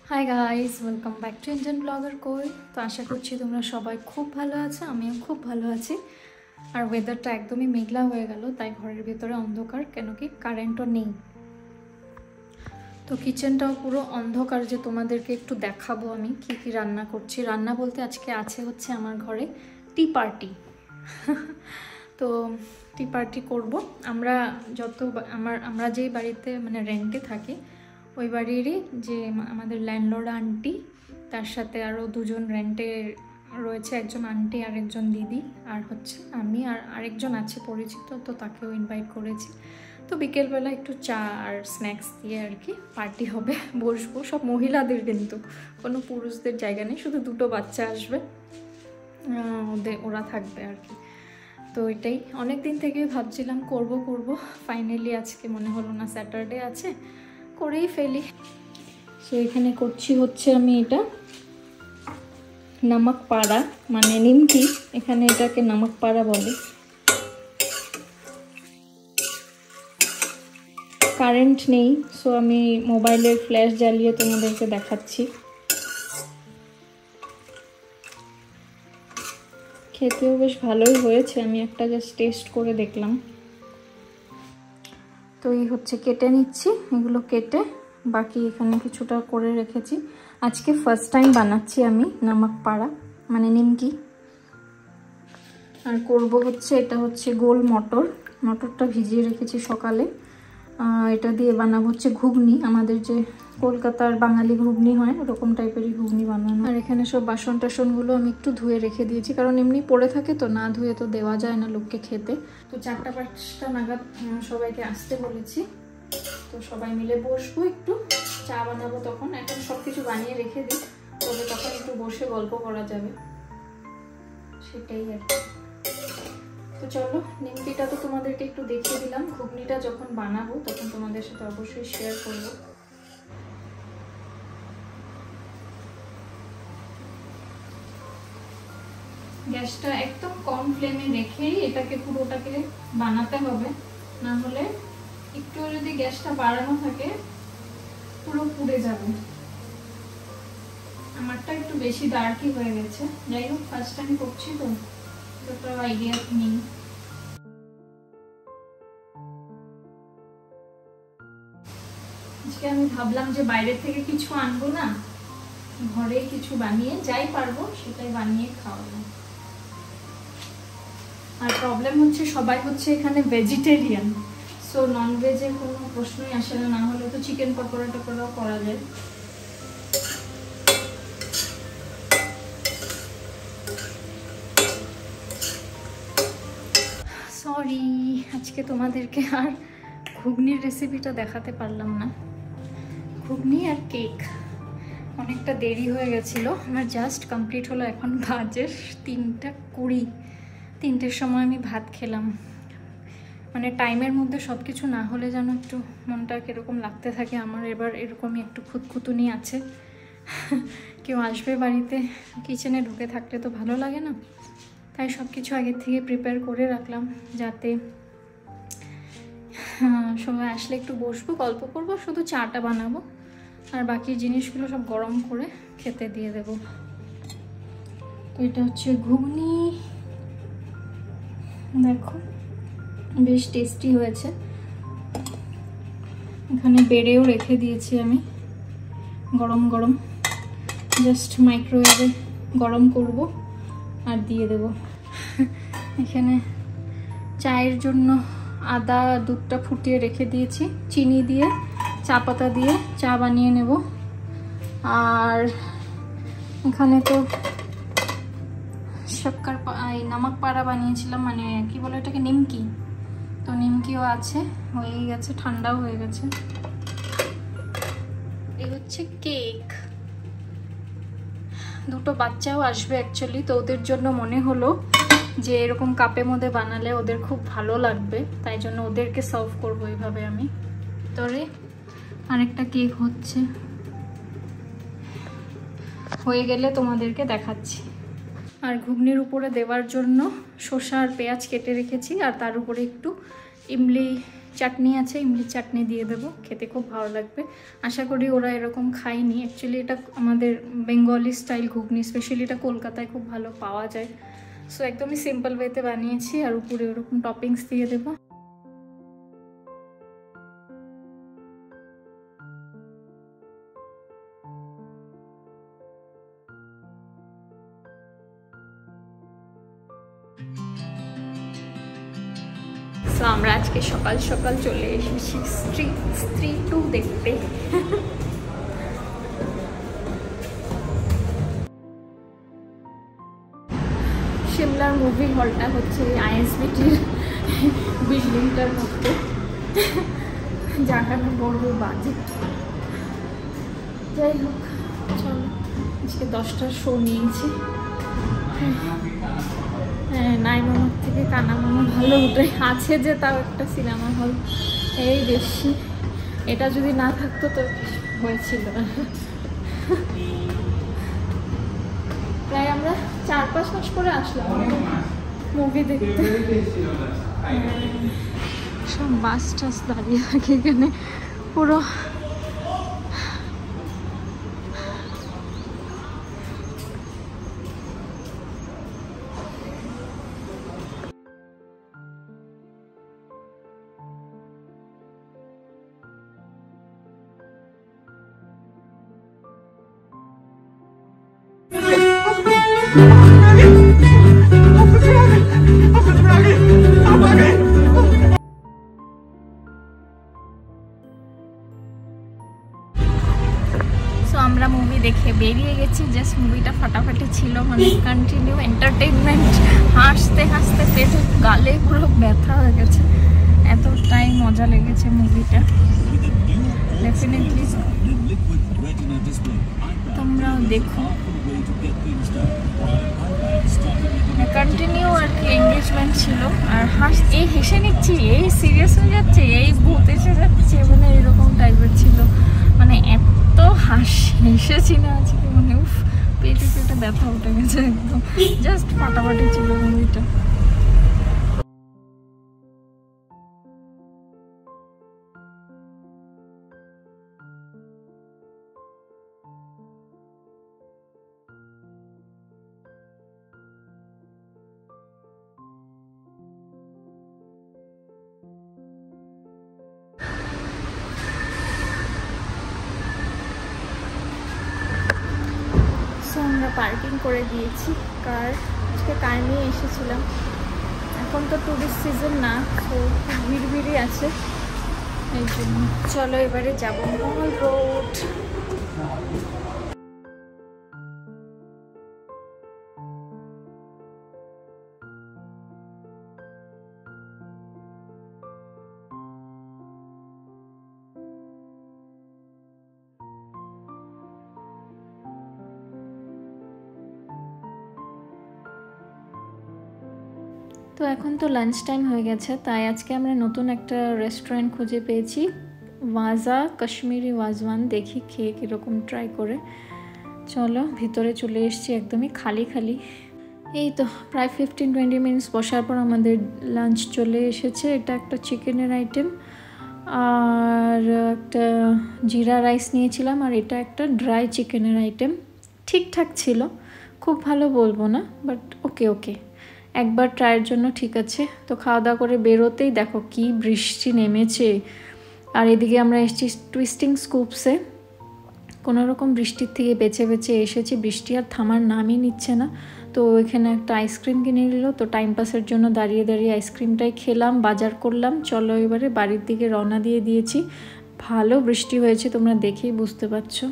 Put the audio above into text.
Hi guys, welcome back to Indian blogger কই। তো আশা করছি তোমরা সবাই খুব ভালো আছো, আমিও খুব ভালো আছি। আর ওয়েদারটা একদমই মেঘলা হয়ে গেল, তাই ঘরের ভেতরে অন্ধকার, কেন কি কারেন্টও নেই। তো কিচেনটাও পুরো অন্ধকার, যে তোমাদেরকে একটু দেখাবো আমি কি কি রান্না করছি। রান্না বলতে আজকে হচ্ছে আমার ঘরে টি পার্টি। তো টি পার্টি করবো আমরা। আমরা যেই বাড়িতে মানে রেন্টে থাকি, ওই বাড়িরই যে আমাদের ল্যান্ডলর্ড আন্টি, তার সাথে আরও দুজন রেন্টে রয়েছে, একজন আন্টি আর একজন দিদি, আর হচ্ছে আমি আর আরেকজন আছে পরিচিত, তো তাকেও ইনভাইট করেছি। তো বিকেলবেলা একটু চা আর স্ন্যাক্স দিয়ে আর কি পার্টি হবে, বসবো। সব মহিলাদের, কিন্তু কোনো পুরুষদের জায়গা নেই, শুধু দুটো বাচ্চা আসবে, ওরা থাকবে আর কি। তো এটাই অনেক দিন থেকে ভাবছিলাম করব, ফাইনালি আজকে মনে হলো না স্যাটারডে আছে, করেই ফেলি। সো এখানে করছি হচ্ছে আমি এটা নামক পাড়া, মানে নিমকি, এখানে এটাকে নামক পাড়া বলে। কারেন্ট নেই, সো আমি মোবাইলের ফ্ল্যাশ জ্বালিয়ে তোমাদেরকে দেখাচ্ছি। খেতেও বেশ ভালোই হয়েছে, আমি একটা জাস্ট টেস্ট করে দেখলাম। তো এই হচ্ছে কেটে নিচ্ছি, এগুলো কেটে বাকি এখানে কিছুটা করে রেখেছি। আজকে ফার্স্ট টাইম বানাচ্ছি আমি নামক পাড়া, মানে নিমকি। আর করব হচ্ছে, এটা হচ্ছে গোল মটরটা ভিজিয়ে রেখেছি সকালে। এটা দিয়ে বানাবো হচ্ছে ঘুগনি, আমাদের যে কলকাতার বাঙালি ঘুগনি হয় ওরকম টাইপেরই ঘুগনি বানানো। আর এখানে সব বাসন টাসনগুলো আমি একটু ধুয়ে রেখে দিয়েছি, কারণ এমনি পড়ে থাকে, তো না ধুয়ে তো দেওয়া যায় না লোককে খেতে। তো 4টা-5টা নাগাদ সবাইকে আসতে বলেছি, তো সবাই মিলে বসবো, একটু চা বানাবো। তখন এখন সব কিছু বানিয়ে রেখে দিই, তবে তখন একটু বসে গল্প করা যাবে, সেটাই আর কি। তো চলো, নিমকিটা তো তোমাদেরকে একটু দেখিয়ে দিলাম, ঘুগনিটা যখন বানাবো তখন তোমাদের সাথে অবশ্যই শেয়ার করবো। গ্যাসটা একদম কম ফ্লেমে রেখেই এটাকে পুরোটাকে বানাতে হবে, না হলে একটু যদি গ্যাসটা বাড়ানো থাকে পুরো পুড়ে যাবে। আমারটা একটু বেশি ডার্কই হয়ে গেছে, যাই হোক ফার্স্ট টাইম করছি তো যতটা আইডিয়া নেই। আজকে আমি ভাবলাম যে বাইরে থেকে কিছু আনবো না, ঘরে কিছু বানিয়ে যাই পারবো সেটাই বানিয়ে খাওয়াবো। আর প্রবলেম হচ্ছে সবাই হচ্ছে এখানে ভেজিটেরিয়ান, সো নন ভেজের কোনো প্রশ্নই আসে না, না হলে তো চিকেন পকোড়া টকোড়াও করা যায়। সরি, আজকে তোমাদেরকে আর ঘুগনির রেসিপিটা দেখাতে পারলাম না। ঘুগনি আর কেক, অনেকটা দেরি হয়ে গেছিলো, আমার জাস্ট কমপ্লিট হলো। এখন বাজে 3:20, 3টের সময় আমি ভাত খেলাম। মানে টাইমের মধ্যে সব কিছু না হলে যেন একটু মনটা কীরকম লাগতে থাকে আমার। এবার এরকমই একটু খুঁতখুতুনি আছে। কেউ আসবে বাড়িতে, কিচেনে ঢুকে থাকলে তো ভালো লাগে না, তাই সব কিছু আগের থেকে প্রিপেয়ার করে রাখলাম, যাতে সবাই আসলে একটু বসবো, গল্প করবো, শুধু চাটা বানাবো আর বাকি জিনিসগুলো সব গরম করে খেতে দিয়ে দেব। তো এটা হচ্ছে ঘুগনি, দেখো বেশ টেস্টি হয়েছে। এখানে বেড়েও রেখে দিয়েছি আমি, গরম গরম, জাস্ট মাইক্রোওয়েভে গরম করব আর দিয়ে দেব। এখানে চায়ের জন্য আদা দুধটা ফুটিয়ে রেখে দিয়েছি, চিনি দিয়ে চা পাতা দিয়ে চা বানিয়ে নেব। আর এখানে তো শক্কর নামক পাড়া বানিয়েছিলাম, মানে কি বলে এটাকে, নিমকি। তো নিমকিও আছে, হয়েই গেছে, ঠান্ডাও হয়ে গেছে। এই হচ্ছে কেক, দুটো বাচ্চাও আসবে অ্যাকচুয়ালি, তো ওদের জন্য মনে হলো যে এরকম কাপের মধ্যে বানালে ওদের খুব ভালো লাগবে, তাই জন্য ওদেরকে সার্ভ করবো এইভাবে আমি। ভিতরে আরেকটা কেক হচ্ছে, হয়ে গেলে তোমাদেরকে দেখাচ্ছি। আর ঘুগনির উপরে দেওয়ার জন্য শসা আর পেঁয়াজ কেটে রেখেছি, আর তার উপরে একটু ইমলি চাটনি আছে, ইমলি চাটনি দিয়ে দেবো, খেতে খুব ভালো লাগবে। আশা করি ওরা এরকম খায়নি। অ্যাকচুয়ালি এটা আমাদের বেঙ্গলি স্টাইল ঘুগনি, স্পেশালি এটা কলকাতায় খুব ভালো পাওয়া যায়। সো একদমই সিম্পল ওয়েতে বানিয়েছি, আর উপরে ওরকম টপিংস দিয়ে দেবো। তো আমরা আজকে সকাল সকাল চলে এসেছি স্ত্রী 2 দেখতে। সিমলার মুভি হলটা হচ্ছে আইএসবিটির বিল্ডিংটার মধ্যে, জায়গাটা বড় বাজে। যাই হোক, চলো, আজকে 10টার শো নিয়েছি। হ্যাঁ, নাই মামার থেকে কানা মামা ভালো উঠে আছে, যে তাও একটা সিনেমা হল, এই বেশি। এটা যদি না থাকতো তো হয়েছিল। প্রায় আমরা 4-5 মাস পরে আসলাম মুভি দেখতে। সব বাস টাস দাঁড়িয়ে থাকে এখানে পুরো। আমরা মুভি দেখে বেরিয়ে গেছি। জাস্ট মুভিটা ফাটাফাটি ছিল, মানে কন্টিনিউ এন্টারটেইনমেন্ট, হাসতে হাসতে পেটে গালে পুরো ব্যথা হয়ে গেছে, এতটাই মজা লেগেছে মুভিটা। ডেফিনেটলি তোমরাও দেখো। কন্টিনিউ আর কি এঙ্গেজমেন্ট ছিল, আর এই হেসে নিচ্ছি, এই সিরিয়াস হয়ে যাচ্ছে, এই ভূত এসে যাচ্ছে, মানে এরকম টাইপের ছিল। মানে এত হেসেছি না আজকে, মানে উফ, পেটে ব্যথা উঠে গেছে একদম। জাস্ট ফাটাফাটি ছিল মুভিটা। আমরা পার্কিং করে দিয়েছি কার, আজকে কার নিয়ে এসেছিলাম। এখন তো টুরিস্ট সিজন না, তো ভিড় আছে, এই জন্য। চলো এবারে যাবো মল রোড। তো এখন তো লাঞ্চ টাইম হয়ে গেছে, তাই আজকে আমরা নতুন একটা রেস্টুরেন্ট খুঁজে পেয়েছি, ওয়াজা কাশ্মীরি ওয়াজওয়ান। দেখি খেয়ে কীরকম ট্রাই করে। চলো ভিতরে চলে এসেছি, একদমই খালি খালি। এই তো প্রায় 15-20 মিনিটস বসার পর আমাদের লাঞ্চ চলে এসেছে। এটা একটা চিকেনের আইটেম, আর একটা জিরা রাইস নিয়েছিলাম, আর এটা একটা ড্রাই চিকেনের আইটেম। ঠিকঠাক ছিল, খুব ভালো বলবো না, বাট ওকে, একবার ট্রাইয়ের জন্য ঠিক আছে। তো খাওয়া দাওয়া করে বেরোতেই দেখো কি বৃষ্টি নেমেছে, আর এদিকে আমরা এসেছি টুইস্টিং স্কুপসে। কোনোরকম বৃষ্টির থেকে বেঁচে এসেছি, বৃষ্টি আর থামার নামই নিচ্ছে না। তো এখানে একটা আইসক্রিম কিনে নিল, তো টাইম পাসের জন্য দাঁড়িয়ে আইসক্রিমটাই খেলাম, বাজার করলাম। চলো এবারে বাড়ির দিকে রওনা দিয়ে দিয়েছি। ভালো বৃষ্টি হয়েছে, তোমরা দেখেই বুঝতে পারছো।